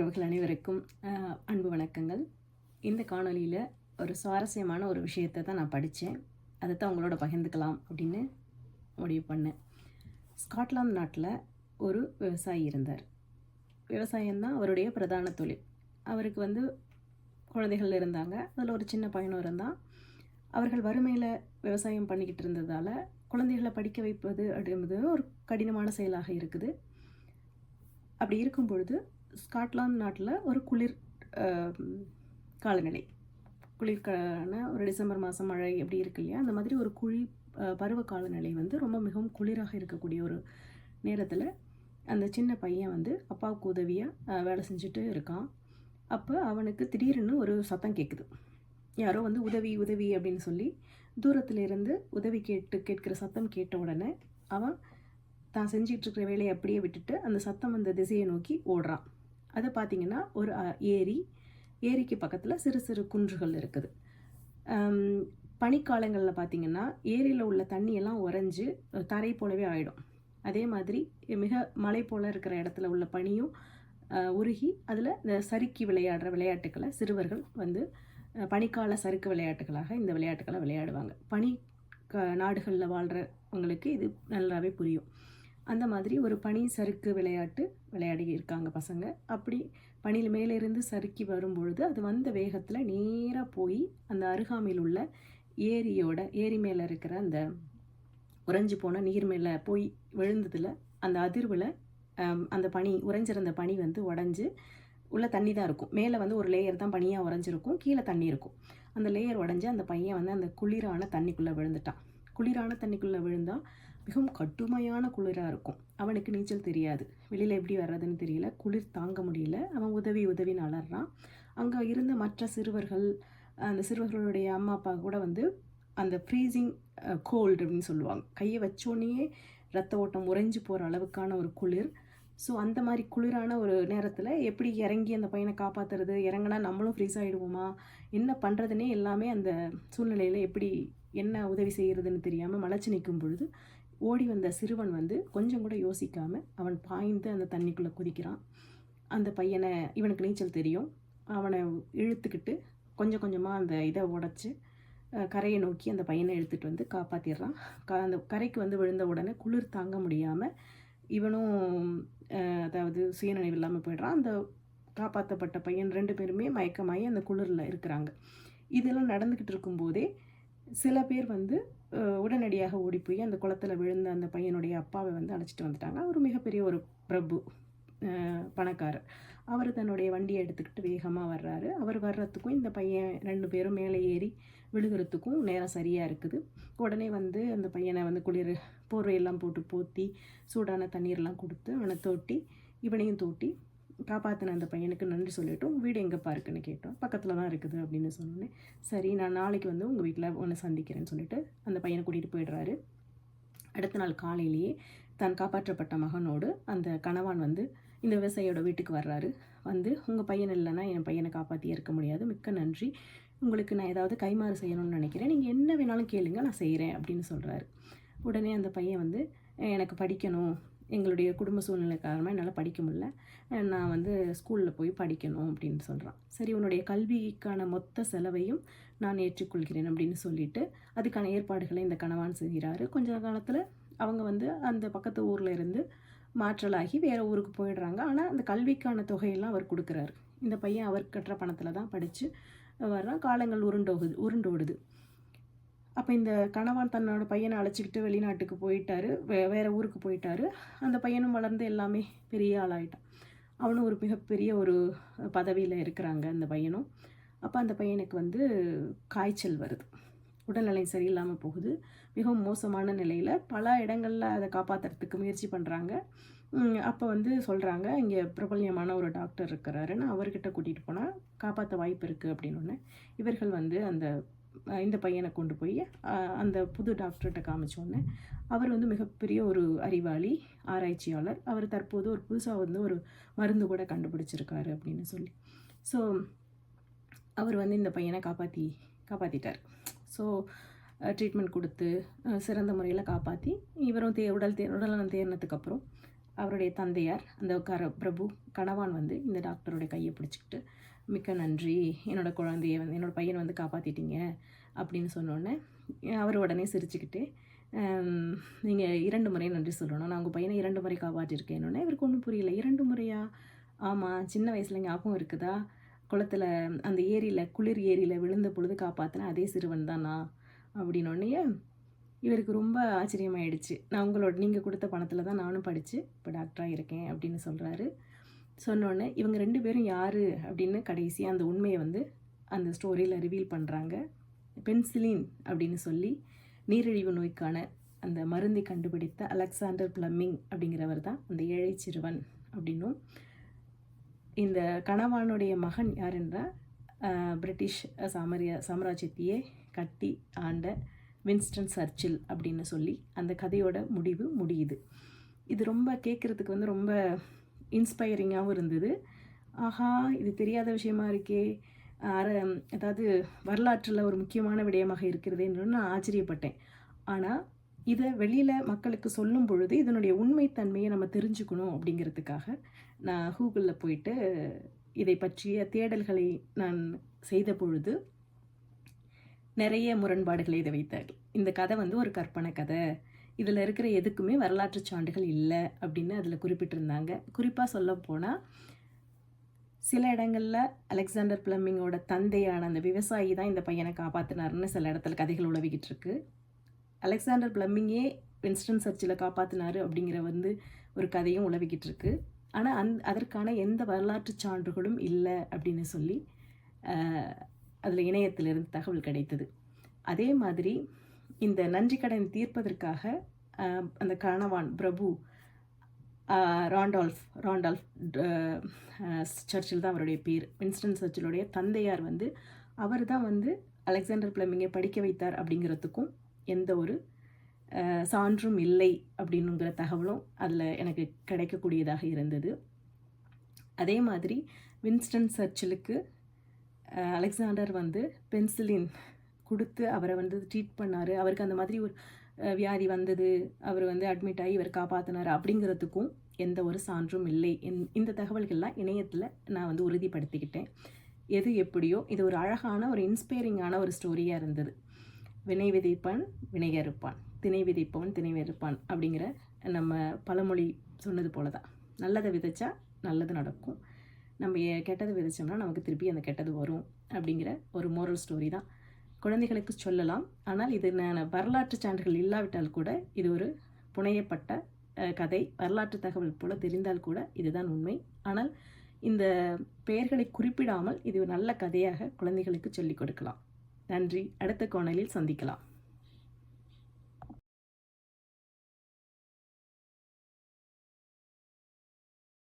உறவுகள் அனைவருக்கும் அன்பு வணக்கங்கள். இந்த காணொலியில் ஒரு சுவாரஸ்யமான ஒரு விஷயத்தை தான் நான் படித்தேன். அதை தான் உங்களோட பகிர்ந்துக்கலாம் அப்படின்னு முடிவு பண்ணேன். ஸ்காட்லாந்து நாட்டில் ஒரு விவசாயி இருந்தார். விவசாயம்தான் அவருடைய பிரதான தொழில். அவருக்கு குழந்தைகள் இருந்தாங்க. அதில் ஒரு சின்ன பையனும் இருந்தான். அவர்கள் வறுமையில் விவசாயம் பண்ணிக்கிட்டு இருந்ததால் குழந்தைகளை படிக்க வைப்பது அப்படிங்கிறது ஒரு கடினமான செயலாக இருக்குது. அப்படி இருக்கும் பொழுது ஸ்காட்லாந்து நாட்டில் ஒரு குளிர் காலநிலை, குளிர்கான ஒரு டிசம்பர் மாதம் மழை எப்படி இருக்கு இல்லையா, அந்த மாதிரி ஒரு பருவ காலநிலை ரொம்ப மிகவும் குளிராக இருக்கக்கூடிய ஒரு நேரத்தில் அந்த சின்ன பையன் அப்பாவுக்கு உதவியாக வேலை செஞ்சுட்டு இருக்கான். அப்போ அவனுக்கு திடீர்னு ஒரு சத்தம் கேட்குது. யாரோ உதவி உதவி அப்படின்னு சொல்லி தூரத்துலேருந்து உதவி கேட்குற சத்தம் கேட்ட உடனே அவன் தான் செஞ்சிட்ருக்கிற வேலையை அப்படியே விட்டுட்டு அந்த சத்தம் வந்த திசையை நோக்கி ஓடுறான். அதை பார்த்திங்கன்னா ஒரு ஏரிக்கு பக்கத்தில் சிறு சிறு குன்றுகள் இருக்குது. பனிக்காலங்களில் பார்த்திங்கன்னா ஏரியில் உள்ள தண்ணியெல்லாம் உறைஞ்சி தரை போலவே ஆகிடும். அதே மாதிரி மிக மலை போல் இருக்கிற இடத்துல உள்ள பனியும் உருகி அதில் இந்த சறுக்கி விளையாடுற விளையாட்டுக்களை சிறுவர்கள் பனிக்கால சறுக்கு விளையாட்டுகளாக இந்த விளையாட்டுக்களை விளையாடுவாங்க. நாடுகளில் வாழ்கிறவங்களுக்கு இது நல்லாவே புரியும். அந்த மாதிரி ஒரு பனி சறுக்கு விளையாட்டு விளையாடி இருக்காங்க பசங்க. அப்படி பனியில் மேலேருந்து சறுக்கி வரும்பொழுது அது வந்த வேகத்தில் நேராக போய் அந்த அருகாமையில் உள்ள ஏரி மேலே இருக்கிற அந்த உறைஞ்சி போன நீர் மேலே போய் விழுந்ததில் அந்த அதிர்வில் அந்த பனி உறைஞ்சிருந்த பனி உடஞ்சி உள்ள தண்ணி தான் இருக்கும். மேலே ஒரு லேயர் தான் பனியாக உறைஞ்சிருக்கும், கீழே தண்ணி இருக்கும். அந்த லேயர் உடஞ்சி அந்த பையன் அந்த குளிரான தண்ணிக்குள்ளே விழுந்துட்டான். குளிரான தண்ணிக்குள்ளே விழுந்தால் மிகவும் கடுமையான குளிராக இருக்கும். அவனுக்கு நீச்சல் தெரியாது, வெளியில் எப்படி வர்றதுன்னு தெரியல, குளிர் தாங்க முடியல. அவன் உதவின்னு அலறான். அங்கே இருந்த மற்ற சிறுவர்கள், அந்த சிறுவர்களுடைய அம்மா அப்பா கூட அந்த ஃப்ரீசிங் கோல்டு அப்படின்னு சொல்லுவாங்க, கையை வச்சோடனே ரத்த ஓட்டம் உறைஞ்சி போகிற அளவுக்கான ஒரு குளிர். ஸோ அந்த மாதிரி குளிரான ஒரு நேரத்தில் எப்படி இறங்கி அந்த பையனை காப்பாற்றுறது, இறங்கினா நம்மளும் ஃப்ரீஸ் ஆகிடுவோமா, என்ன பண்ணுறதுனே எல்லாமே அந்த சூழ்நிலையில் எப்படி என்ன உதவி செய்கிறதுன்னு தெரியாமல் மலைச்சு நிற்கும் பொழுது ஓடி வந்த சிறுவன் கொஞ்சம் கூட யோசிக்காமல் அவன் பாய்ந்து அந்த தண்ணிக்குள்ளே குதிக்கிறான். அந்த பையனை, இவனுக்கு நீச்சல் தெரியும், அவனை இழுத்துக்கிட்டு கொஞ்சம் கொஞ்சமாக அந்த இதை உடச்சி கரையை நோக்கி அந்த பையனை இழுத்துட்டு காப்பாற்றிடுறான். அந்த கரைக்கு விழுந்த உடனே குளிர் தாங்க முடியாமல் இவனும் அதாவது சுயநினைவு இல்லாமல் போய்ட்றான். அந்த காப்பாற்றப்பட்ட பையன் 2 பேருமே மயக்கமாகி அந்த குளிரில் இருக்கிறாங்க. இதெல்லாம் நடந்துக்கிட்டு இருக்கும்போதே சில பேர் உடனடியாக ஓடி போய் அந்த குளத்தில் விழுந்த அந்த பையனுடைய அப்பாவை அழைச்சிட்டு வந்துட்டாங்க. அவர் மிகப்பெரிய ஒரு பிரபு, பணக்காரர். அவர் தன்னுடைய வண்டியை எடுத்துக்கிட்டு வேகமாக வர்றாரு. அவர் வர்றதுக்கும் இந்த பையன் 2 பேரும் மேலே ஏறி விழுகிறதுக்கும் நேரம் சரியாக இருக்குது. உடனே அந்த பையனை குளிர் போர்வையெல்லாம் போட்டு போற்றி சூடான தண்ணீர்லாம் கொடுத்து அவனை தோட்டி இவனையும் தோட்டி காப்பாற்றின அந்த பையனுக்கு நன்றி சொல்லிவிட்டோம். வீடு எங்கேப்பா இருக்குன்னு கேட்டோம். பக்கத்தில் தான் இருக்குது அப்படின்னு சொன்னோன்னே, சரி நான் நாளைக்கு உங்கள் வீட்டில் ஒன்று சந்திக்கிறேன்னு சொல்லிட்டு அந்த பையனை கூட்டிகிட்டு போயிடுறாரு. அடுத்த நாள் காலையிலேயே தான் காப்பாற்றப்பட்ட மகனோடு அந்த கணவான் இந்த விவசாயியோட வீட்டுக்கு வர்றாரு. உங்கள் பையன் இல்லைன்னா என் பையனை காப்பாற்றி இருக்க முடியாது, மிக்க நன்றி, உங்களுக்கு நான் ஏதாவது கைமாறு செய்யணும்னு நினைக்கிறேன், நீங்கள் என்ன வேணாலும் கேளுங்க, நான் செய்கிறேன் அப்படின்னு சொல்கிறாரு. உடனே அந்த பையன் எனக்கு படிக்கணும், எங்களுடைய குடும்ப சூழ்நிலை காரணமாக என்னால் படிக்க முடியல, நான் ஸ்கூலில் போய் படிக்கணும் அப்படின்னு சொல்கிறான். சரி, உன்னுடைய கல்விக்கான மொத்த செலவையும் நான் ஏற்றுக்கொள்கிறேன் அப்படின்னு சொல்லிட்டு அதுக்கான ஏற்பாடுகளை இந்த கணவான் செய்கிறாரு. கொஞ்ச காலத்தில் அவங்க அந்த பக்கத்து ஊரில் இருந்து மாற்றலாகி வேறு ஊருக்கு போயிடுறாங்க. ஆனால் அந்த கல்விக்கான தொகையெல்லாம் அவர் கொடுக்குறாரு. இந்த பையன் அவர் கட்டுற பணத்தில் தான் படித்து வர்றான். காலங்கள் உருண்டோடுது. அப்போ இந்த கணவான் தன்னோட பையனை அழைச்சிக்கிட்டு வெளிநாட்டுக்கு போயிட்டாரு, வேறு ஊருக்கு போயிட்டாரு. அந்த பையனும் வளர்ந்து எல்லாமே பெரிய ஆளாயிட்டான். அவனும் ஒரு மிகப்பெரிய ஒரு பதவியில் இருக்கிறாங்க அந்த பையனும். அப்போ அந்த பையனுக்கு காய்ச்சல் வருது, உடல்நிலை சரியில்லாமல் போகுது. மிகவும் மோசமான நிலையில் பல இடங்களில் அதை காப்பாற்றுறதுக்கு முயற்சி பண்ணுறாங்க. அப்போ சொல்கிறாங்க, இங்கே பிரபல்யமான ஒரு டாக்டர் இருக்கிறாருன்னு, அவர்கிட்ட கூட்டிகிட்டு போனால் காப்பாற்ற வாய்ப்பு இருக்குது அப்படின்னு. இவர்கள் இந்த பையனை கொண்டு போய் அந்த புது டாக்டர்கிட்ட காமிச்சோன்னே அவர் மிகப்பெரிய ஒரு அறிவாளி, ஆராய்ச்சியாளர். அவர் தற்போது ஒரு புதுசாக ஒரு மருந்து கூட கண்டுபிடிச்சிருக்காரு அப்படின்னு சொல்லி. ஸோ அவர் இந்த பையனை காப்பாற்றிட்டார். ஸோ ட்ரீட்மெண்ட் கொடுத்து சிறந்த முறையில் காப்பாற்றி இவரும் உடல்நலம் தேர்னதுக்கப்புறம் அவருடைய தந்தையார் அந்த பிரபு கணவான் வந்து இந்த டாக்டருடைய கையை பிடிச்சிக்கிட்டு, மிக்க நன்றி, என்னோடய குழந்தைய வந்து என்னோடய பையனை வந்து காப்பாற்றிட்டீங்க அப்படின்னு சொன்னோடனே அவர் உடனே சிரிச்சுக்கிட்டு, நீங்கள் 2 முறை நன்றி சொல்லணும், நான் உங்கள் பையனை 2 முறை காப்பாற்றிருக்கேன்னொன்னே இவருக்கு ஒன்றும் புரியல. 2 முறையா? ஆமாம், சின்ன வயசில் ஞாபகம் இருக்குதா, குளத்தில் அந்த ஏரியில் குளிர் ஏரியில் விழுந்த பொழுது காப்பாற்றின அதே சிறுவன் தான் நான் அப்படின்னோடனே இவருக்கு ரொம்ப ஆச்சரியமாயிடுச்சு. நான் நீங்கள் கொடுத்த பணத்தில் தான் நானும் படித்து இப்போ டாக்டராக இருக்கேன் அப்படின்னு சொல்கிறாரு. சொன்னோடனே இவங்க 2 பேரும் யார் அப்படின்னு கடைசியாக அந்த உண்மையை வந்து அந்த ஸ்டோரியில் ரிவீல் பண்ணுறாங்க. பென்சிலின் அப்படின்னு சொல்லி நீரிழிவு நோய்க்கான அந்த மருந்தை கண்டுபிடித்த அலெக்சாண்டர் பிளம்மிங் அப்படிங்கிறவர் தான் அந்த ஏழை சிறுவன் அப்படின்னும், இந்த கணவானுடைய மகன் யார் என்றால் பிரிட்டிஷ் சாம்ராஜ்யத்தையே கட்டி ஆண்ட வின்ஸ்டன் சர்ச்சில் அப்படின்னு சொல்லி அந்த கதையோட முடிவு முடியுது. இது ரொம்ப கேட்குறதுக்கு வந்து ரொம்ப இன்ஸ்பைரிங்காகவும் இருந்தது. ஆஹா, இது தெரியாத விஷயமா இருக்கே, அதாவது வரலாற்றில் ஒரு முக்கியமான விடயமாக இருக்கிறதுன்னு நான் ஆச்சரியப்பட்டேன். ஆனால் இதை வெளியில் மக்களுக்கு சொல்லும் பொழுது இதனுடைய உண்மைத்தன்மையை நம்ம தெரிஞ்சுக்கணும் அப்படிங்கிறதுக்காக நான் கூகுளில் போயிட்டு இதை பற்றிய தேடல்களை நான் செய்த பொழுது நிறைய முரண்பாடுகளை இதை வைத்தார். இந்த கதை வந்து ஒரு கற்பனை கதை, இதில் இருக்கிற எதுக்குமே வரலாற்று சான்றுகள் இல்லை அப்படின்னு அதில் குறிப்பிட்டிருந்தாங்க. குறிப்பாக சொல்ல போனால் சில இடங்களில் அலெக்சாண்டர் பிளம்மிங்கோட தந்தையான அந்த விவசாயி தான் இந்த பையனை காப்பாற்றினாருன்னு சில இடத்துல கதைகள் உலவிக்கிட்டு இருக்கு. அலெக்சாண்டர் பிளம்மிங்கே வின்ஸ்டன் சர்ச்சில் காப்பாற்றினாரு அப்படிங்கிற வந்து ஒரு கதையும் உலவிக்கிட்டு இருக்கு. ஆனால் அதற்கான எந்த வரலாற்று சான்றுகளும் இல்லை அப்படின்னு சொல்லி அதில் இணையத்திலிருந்து தகவல் கிடைத்தது. அதே மாதிரி இந்த நன்றி கடன் தீர்ப்பதற்காக அந்த கணவான் பிரபு ராண்டால்ஃப் சர்ச்சில் தான் அவருடைய பேர். வின்ஸ்டன் சர்ச்சிலுடைய தந்தையார் வந்து அவர் தான் வந்து அலெக்சாண்டர் பிளம்மிங்கை படிக்க வைத்தார் அப்படிங்கிறதுக்கும் எந்த ஒரு சான்றும் இல்லை அப்படின்னுங்கிற தகவலும் அதில் எனக்கு கிடைக்கக்கூடியதாக இருந்தது. அதே மாதிரி வின்ஸ்டன் சர்ச்சிலுக்கு அலெக்சாண்டர் வந்து பென்சிலின் கொடுத்து அவரை வந்து ட்ரீட் பண்ணார், அவருக்கு அந்த மாதிரி ஒரு வியாதி வந்தது, அவர் வந்து அட்மிட் ஆகி இவர் காப்பாற்றினார் அப்படிங்கிறதுக்கும் எந்த ஒரு சான்றும் இல்லை. இந்த தகவல்கள்லாம் இணையத்தில் நான் வந்து உறுதிப்படுத்திக்கிட்டேன். எது எப்படியோ இது ஒரு அழகான ஒரு இன்ஸ்பைரிங்கான ஒரு ஸ்டோரியாக இருந்தது. வினை விதைப்பான் வினை அறுப்பான், திணை விதைப்பவன் திணை அறுப்பான் அப்படிங்கிற நம்ம பழமொழி சொன்னது போல தான். நல்லதை விதைச்சா நல்லது நடக்கும், நம்ம கெட்டதை விதைச்சோம்னா நமக்கு திருப்பி அந்த கெட்டது வரும் அப்படிங்கிற ஒரு மோரல் ஸ்டோரி தான். குழந்தைகளுக்கு சொல்லலாம். ஆனால் இது வரலாற்று சான்றுகள் இல்லாவிட்டால் கூட இது ஒரு புனையப்பட்ட கதை, வரலாற்று தகவல் போல தெரிந்தால் கூட இதுதான் உண்மை. ஆனால் இந்த பெயர்களை குறிப்பிடாமல் இது ஒரு நல்ல கதையாக குழந்தைகளுக்கு சொல்லிக் கொடுக்கலாம். நன்றி. அடுத்த கோணலில் சந்திக்கலாம்.